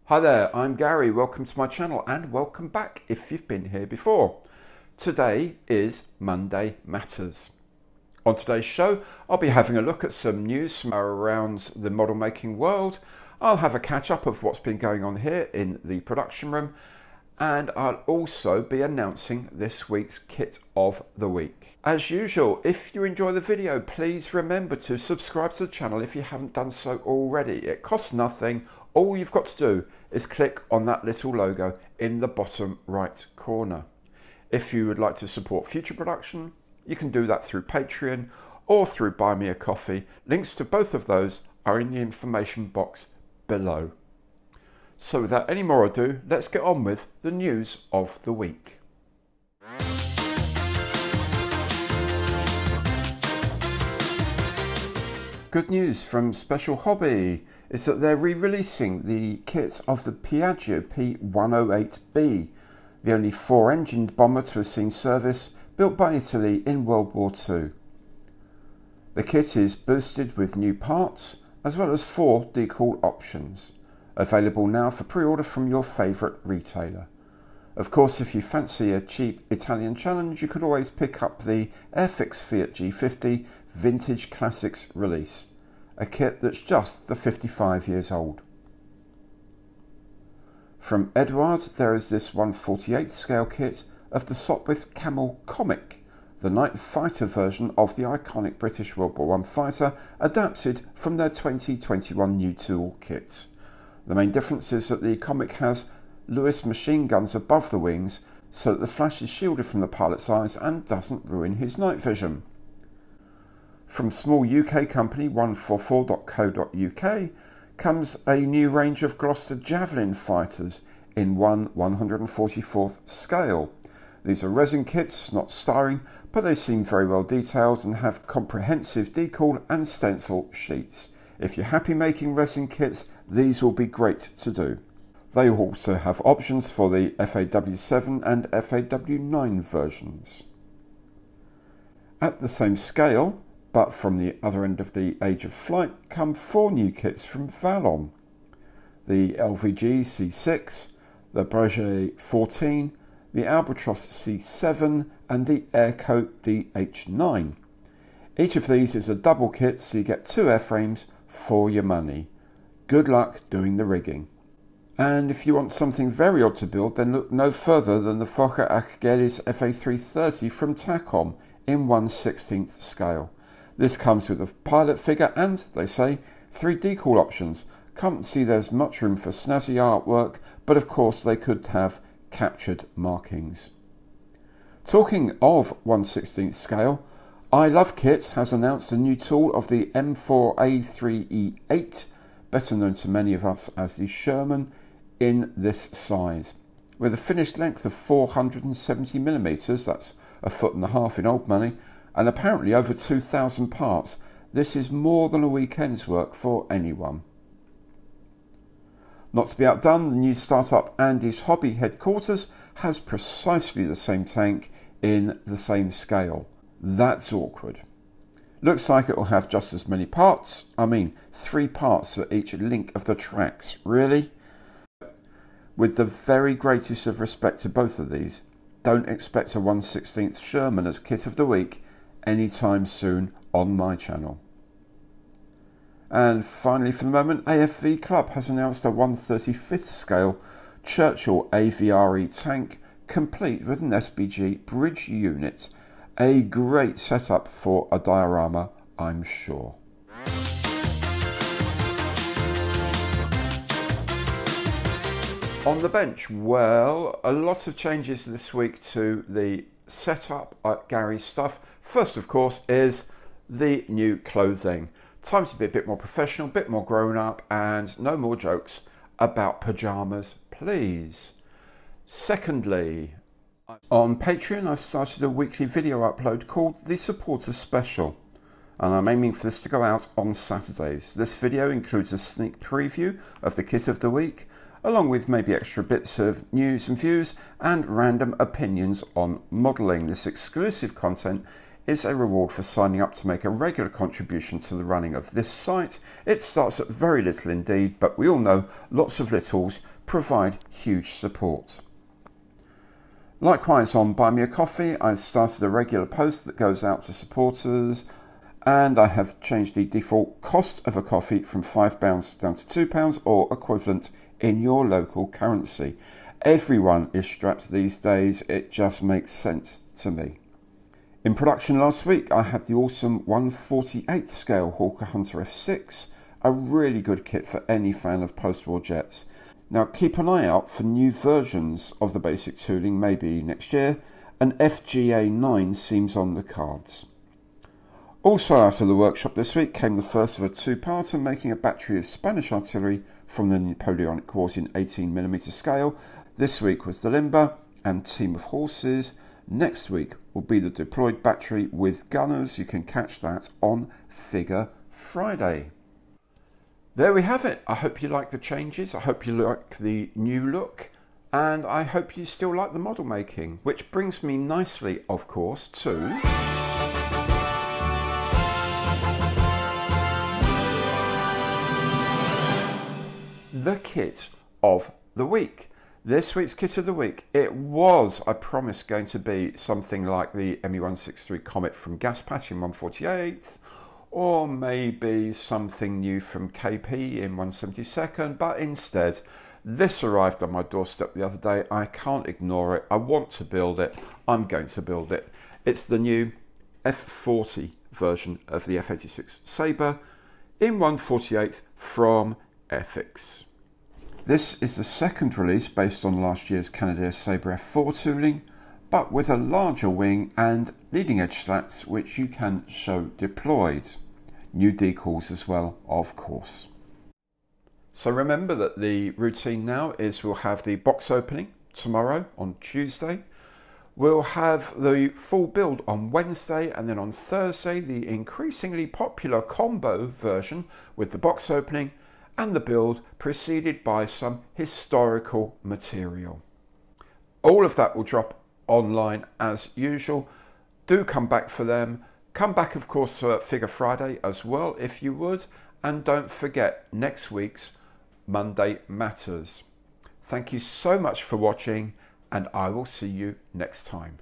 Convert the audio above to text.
Hi there, I'm Gary. Welcome to my channel and welcome back if you've been here before. Today is Monday Matters. On today's show, I'll be having a look at some news from around the model making world. I'll have a catch up of what's been going on here in the production room, and I'll also be announcing this week's kit of the week. As usual, if you enjoy the video, please remember to subscribe to the channel if you haven't done so already. It costs nothing. All you've got to do is click on that little logo in the bottom right corner. If you would like to support future production, you can do that through Patreon or through Buy Me a Coffee. Links to both of those are in the information box below. So without any more ado, let's get on with the news of the week. Good news from Special Hobby is that they're re-releasing the kit of the Piaggio P108B, the only four-engined bomber to have seen service, built by Italy in World War II. The kit is boosted with new parts, as well as 4 decal options, available now for pre-order from your favourite retailer. Of course, if you fancy a cheap Italian challenge, you could always pick up the Airfix Fiat G50 Vintage Classics release, a kit that's just the 55 years old. From Edward, there is this 1/48 scale kit of the Sopwith Camel Comic, the night fighter version of the iconic British World War I fighter, adapted from their 2021 new tool kit. The main difference is that the Comic has Lewis machine guns above the wings, so that the flash is shielded from the pilot's eyes and doesn't ruin his night vision. From small UK company 144.co.uk comes a new range of Gloucester Javelin fighters in 1/144th scale. These are resin kits, not starring, but they seem very well detailed and have comprehensive decal and stencil sheets. If you're happy making resin kits, these will be great to do. They also have options for the FAW7 and FAW9 versions. At the same scale, but from the other end of the age of flight, come 4 new kits from Valon: the LVG C6, the Breguet 14, the Albatross C7 and the Airco DH9. Each of these is a double kit, so you get 2 airframes for your money. Good luck doing the rigging. And if you want something very odd to build, then look no further than the Fokker Achilles FA330 from Takom in 1/16th scale. This comes with a pilot figure and, they say, 3 decal options. Can't see there's much room for snazzy artwork, but of course they could have captured markings. Talking of 1/16th scale, I Love Kit has announced a new tool of the M4A3E8, better known to many of us as the Sherman, in this size. With a finished length of 470mm, that's 1.5 foot in old money, and apparently over 2,000 parts, this is more than a weekend's work for anyone. Not to be outdone, the new startup Andy's Hobby headquarters has precisely the same tank in the same scale. That's awkward. Looks like it will have just as many parts. I mean, 3 parts for each link of the tracks. Really? With the very greatest of respect to both of these, don't expect a 1/16th Sherman as kit of the week anytime soon on my channel. And finally, for the moment, AFV Club has announced a 1/35th scale Churchill AVRE tank, complete with an SBG bridge unit. A great setup for a diorama, I'm sure. On the bench, well, a lot of changes this week to the setup at Gary's stuff. First, of course, is the new clothing. Time to be a bit more professional, a bit more grown up, and no more jokes about pyjamas, please. Secondly, on Patreon, I've started a weekly video upload called The Supporter Special, and I'm aiming for this to go out on Saturdays. This video includes a sneak preview of the kit of the week, along with maybe extra bits of news and views and random opinions on modelling. This exclusive content is a reward for signing up to make a regular contribution to the running of this site. It starts at very little indeed, but we all know lots of littles provide huge support. Likewise, on Buy Me a Coffee, I've started a regular post that goes out to supporters, and I have changed the default cost of a coffee from £5 down to £2 or equivalent in your local currency. Everyone is strapped these days, it just makes sense to me. In production last week, I had the awesome 1/48 scale Hawker Hunter F6, a really good kit for any fan of post-war jets. Now keep an eye out for new versions of the basic tooling, maybe next year. An FGA9 seems on the cards. Also out of the workshop this week came the first of a two-parter making a battery of Spanish artillery from the Napoleonic Wars in 18mm scale. This week was the limber and team of horses. Next week will be the deployed battery with gunners. You can catch that on Figure Friday. There we have it. I hope you like the changes. I hope you like the new look. And I hope you still like the model making. Which brings me nicely, of course, to the kit of the week. This week's kit of the week, it was, I promise, going to be something like the ME163 Comet from Gaspatch in 148th, or maybe something new from KP in 172nd, but instead, this arrived on my doorstep the other day. I can't ignore it. I want to build it. I'm going to build it. It's the new F40 version of the F86 Sabre in 148th from FX. This is the second release based on last year's Canadair Sabre F4 tooling, but with a larger wing and leading edge slats which you can show deployed. New decals as well, of course. So remember that the routine now is we'll have the box opening tomorrow on Tuesday. We'll have the full build on Wednesday, and then on Thursday the increasingly popular combo version with the box opening and the build preceded by some historical material. All of that will drop online as usual. Do come back for them. Come back, of course, for Figure Friday as well, if you would. And don't forget next week's Monday Matters. Thank you so much for watching, and I will see you next time.